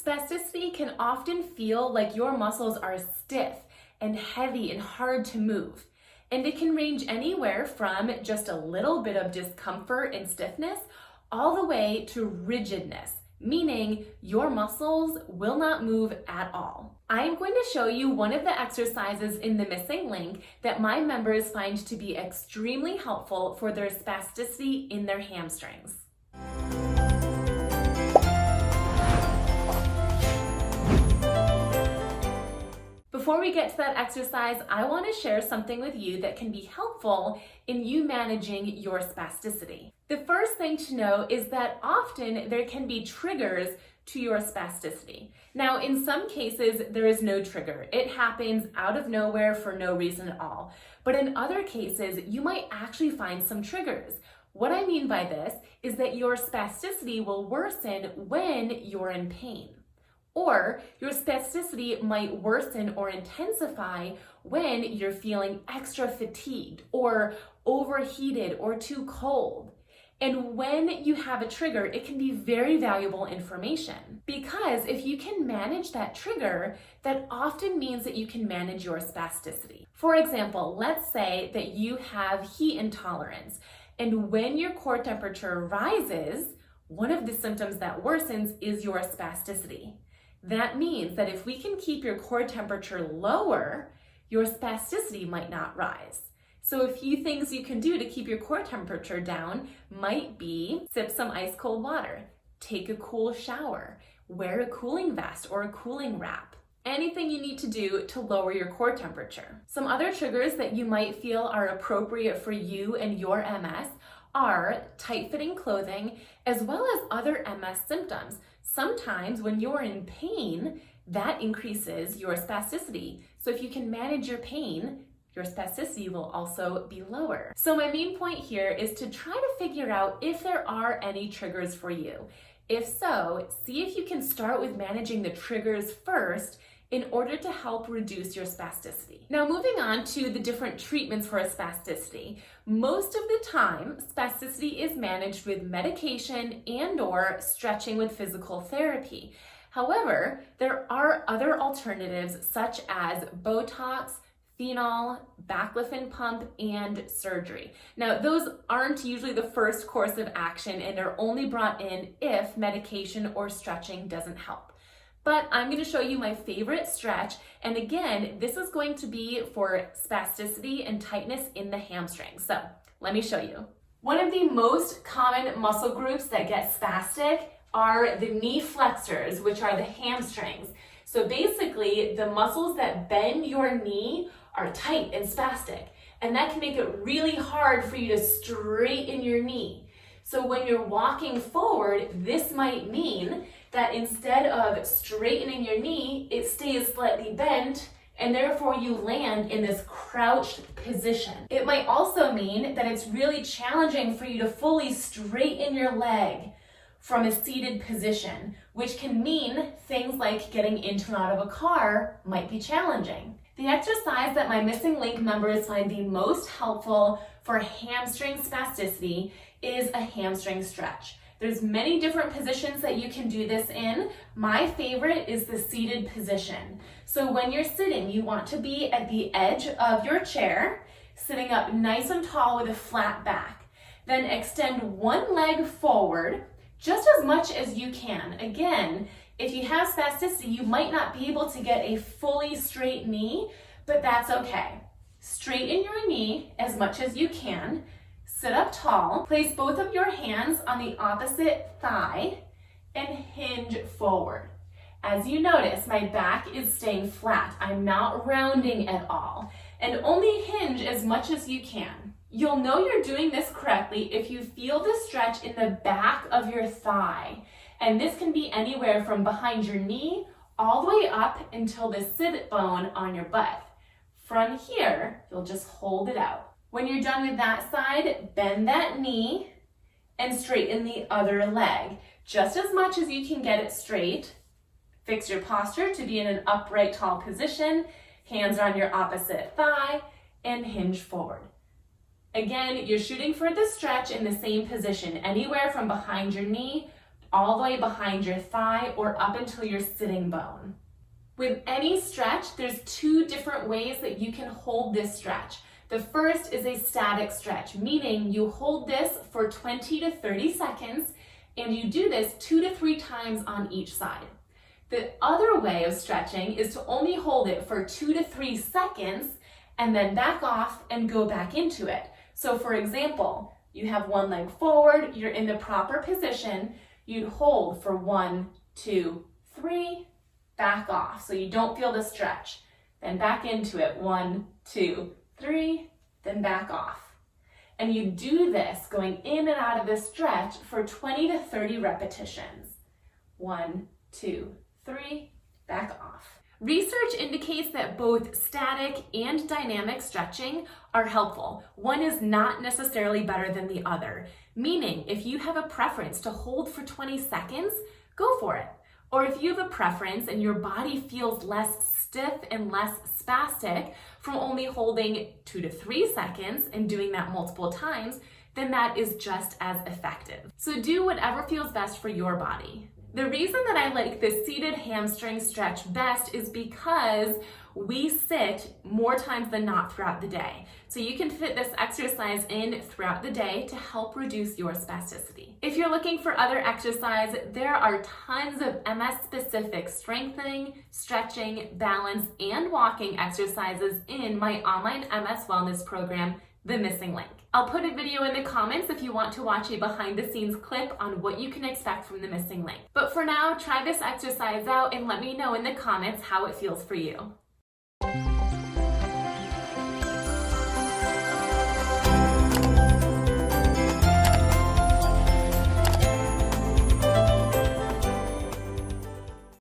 Spasticity can often feel like your muscles are stiff and heavy and hard to move. And it can range anywhere from just a little bit of discomfort and stiffness all the way to rigidness, meaning your muscles will not move at all. I am going to show you one of the exercises in the missing link that my members find to be extremely helpful for their spasticity in their hamstrings. Before we get to that exercise, I want to share something with you that can be helpful in you managing your spasticity. The first thing to know is that often there can be triggers to your spasticity. Now, in some cases, there is no trigger. It happens out of nowhere for no reason at all. But in other cases, you might actually find some triggers. What I mean by this is that your spasticity will worsen when you're in pain. Or your spasticity might worsen or intensify when you're feeling extra fatigued or overheated or too cold. And when you have a trigger, it can be very valuable information, because if you can manage that trigger, that often means that you can manage your spasticity. For example, let's say that you have heat intolerance, and when your core temperature rises, one of the symptoms that worsens is your spasticity. That means that if we can keep your core temperature lower, your spasticity might not rise. So a few things you can do to keep your core temperature down might be sip some ice cold water, take a cool shower, wear a cooling vest or a cooling wrap. Anything you need to do to lower your core temperature. Some other triggers that you might feel are appropriate for you and your MS are tight-fitting clothing, as well as other MS symptoms. Sometimes when you're in pain, that increases your spasticity. So if you can manage your pain, your spasticity will also be lower. So my main point here is to try to figure out if there are any triggers for you. If so, see if you can start with managing the triggers first in order to help reduce your spasticity. Now, moving on to the different treatments for a spasticity. Most of the time, spasticity is managed with medication and/or stretching with physical therapy. However, there are other alternatives such as Botox, phenol, baclofen pump, and surgery. Now, those aren't usually the first course of action and are only brought in if medication or stretching doesn't help. But I'm going to show you my favorite stretch, and again, this is going to be for spasticity and tightness in the hamstrings. So let me show you. One of the most common muscle groups that get spastic are the knee flexors, which are the hamstrings. So basically, the muscles that bend your knee are tight and spastic, and that can make it really hard for you to straighten your knee. So when you're walking forward, this might mean that instead of straightening your knee, it stays slightly bent, and therefore you land in this crouched position. It might also mean that it's really challenging for you to fully straighten your leg from a seated position, which can mean things like getting into and out of a car might be challenging. The exercise that my missing link members find the most helpful for hamstring spasticity is a hamstring stretch. There's many different positions that you can do this in. My favorite is the seated position. So when you're sitting, you want to be at the edge of your chair, sitting up nice and tall with a flat back. Then extend one leg forward just as much as you can. Again, if you have spasticity, you might not be able to get a fully straight knee, but that's okay. Straighten your knee as much as you can. Sit up tall, place both of your hands on the opposite thigh, and hinge forward. As you notice, my back is staying flat. I'm not rounding at all. And only hinge as much as you can. You'll know you're doing this correctly if you feel the stretch in the back of your thigh. And this can be anywhere from behind your knee all the way up until the sit bone on your butt. From here, you'll just hold it out. When you're done with that side, bend that knee and straighten the other leg. Just as much as you can get it straight. Fix your posture to be in an upright, tall position. Hands are on your opposite thigh and hinge forward. Again, you're shooting for the stretch in the same position, anywhere from behind your knee all the way behind your thigh or up until your sitting bone. With any stretch, there's two different ways that you can hold this stretch. The first is a static stretch, meaning you hold this for 20 to 30 seconds, and you do this 2 to 3 times on each side. The other way of stretching is to only hold it for 2 to 3 seconds and then back off and go back into it. So for example, you have one leg forward, you're in the proper position, you'd hold for 1, 2, 3, back off so you don't feel the stretch. Then back into it, 1, 2, 3, then back off. And you do this going in and out of this stretch for 20 to 30 repetitions. 1, 2, 3, back off. Research indicates that both static and dynamic stretching are helpful. One is not necessarily better than the other, meaning if you have a preference to hold for 20 seconds, go for it. Or if you have a preference and your body feels less stiff and less spastic from only holding 2 to 3 seconds and doing that multiple times, then that is just as effective. So do whatever feels best for your body. The reason that I like the seated hamstring stretch best is because we sit more times than not throughout the day. So you can fit this exercise in throughout the day to help reduce your spasticity. If you're looking for other exercise, there are tons of MS-specific strengthening, stretching, balance, and walking exercises in my online MS wellness program, The Missing Link. I'll put a video in the comments if you want to watch a behind the scenes clip on what you can expect from The Missing Link. But for now, try this exercise out and let me know in the comments how it feels for you.